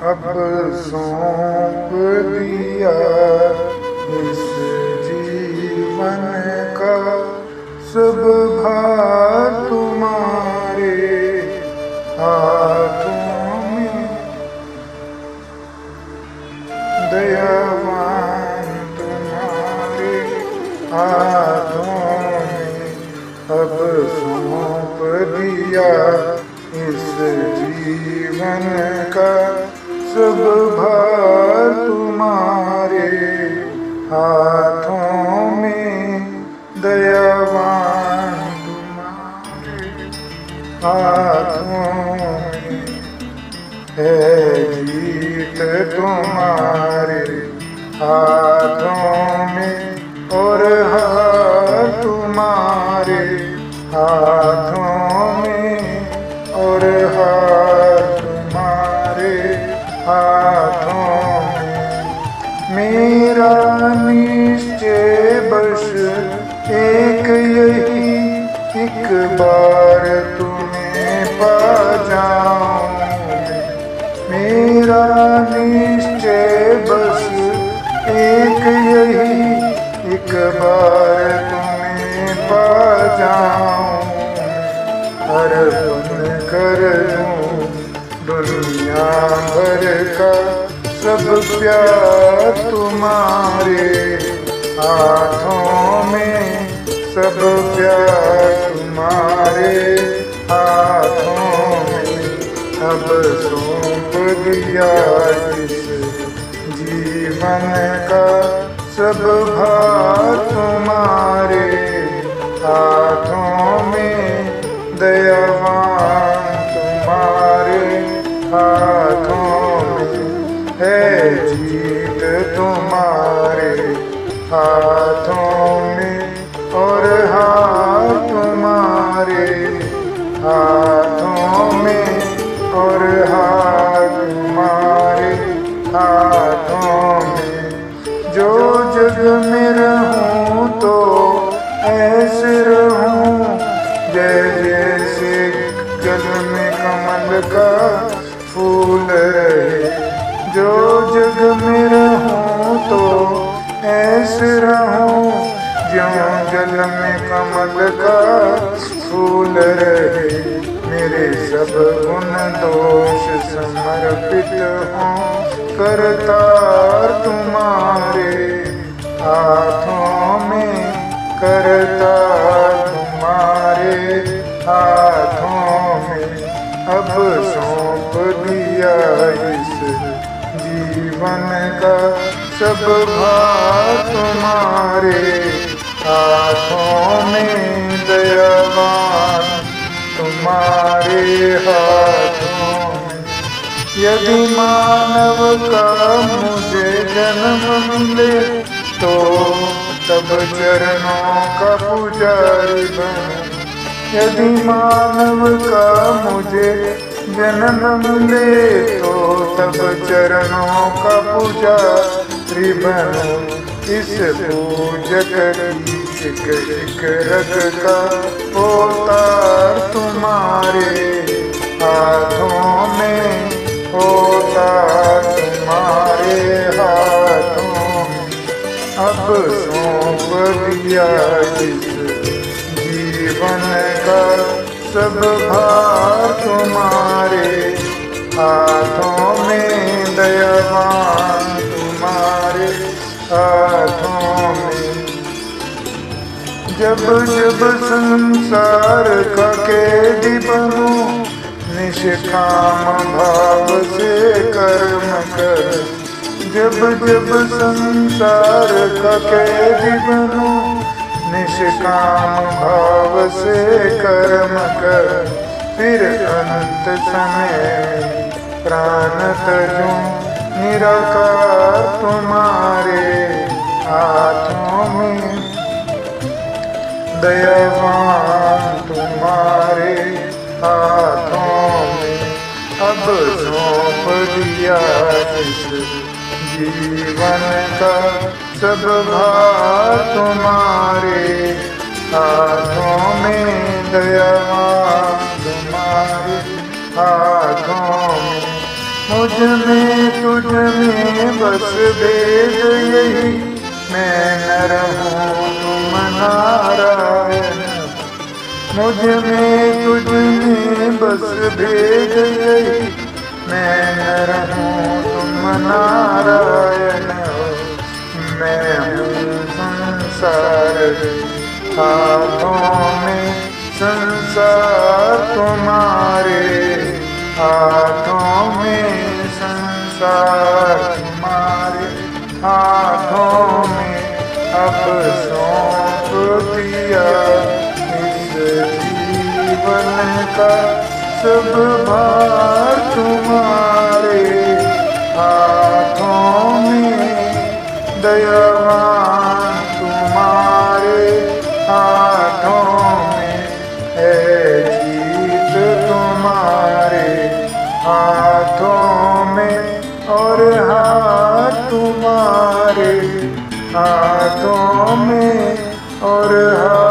अब सौंप दिया इस जीवन का सब भार तुम्हारे हाथों में। दयावान तुम्हारे हाथों में अब सौंप दिया इस जीवन का सब भार तुम्हारे हाथों में। दयावान तुम्हारे हाथों में है जीत तुम्हारे हाथों में और हार तुम्हारे हाथों में और हार तुम्हारे हाथों में। मेरा निश्चय बस एक यही एक बार तुम्हें पा जाऊं। मेरा निश्चय बस एक यही एक बार तुम्हें पा जाऊं। अर्पण कर दूं दुनिया भर का सब प्यार तुम्हारे हाथों में। सब प्यार तुम्हारे हाथों में अब सौंप दिया इस जीवन का सब भार तुम्हारे हाथों में। दयावान तुम्हारे हाथों में है जीत तुम्हारे हाथों में और हार तुम्हारे हाथों में और हार तुम्हारे हाथों में। जो जग में रहूं तो ऐसे रहूं जैसे जल में कमल का फूल रहे। जो जग में रहूं तो ऐसे रहूं ज्यों जल में कमल का फूल रहे। मेरे सब गुण दोष समर्पित हों करतार तुम्हारे हाथों में। करतार तुम्हारे हाथों में अब सौंप दिया इस जीवन का सब भार तुम्हारे हाथों में। दयावान तुम्हारे हाथों में। यदि मानव का मुझे जन्म मिले तो तब चरणों का पुजारी बनूं। यदि मानव का मुझे जन्म मिले तो तब चरणों का पुजारी बनूं। इस पूजक की एक रग का होतार तुम्हारे हाथों में। होतार तुम्हारे हाथों में अब सौंप दिया इस जीवन का सब भार तुम्हारे हाथों में। दयावान तुम्हारे हाथों में। जब जब संसार का कैदी बनूं निष्काम भाव से कर्म कर। जब जब संसार का कैदी बनूं निष्काम भाव से कर्म कर। फिर अंत समय प्राण तजूं निराकार तुम्हारे हाथों में। दयावान तुम्हारे हाथों में अब सौंप दिया इस जीवन का सब भार तुम्हारे हाथों में। दयावान तुम्हारे हाथों में। मुझ में बस भेद यही, मैं नर हूँ तुम नारायण। मुझ में तुझ में बस भेद यही, मैं नर हूँ तुम नारायण। मैं हूँ संसार हाथों में, संसार तुम्हारे हाथों में, संसार तुम्हारे हाथों में। अब सौंप दिया इस जीवन का सब भार तुम्हारे हाथों में। दयावान तुम्हारे हाथों में है, जीत तुम्हारे हाथों में, और हाथ तुम्हारे हाथों में, और हाथ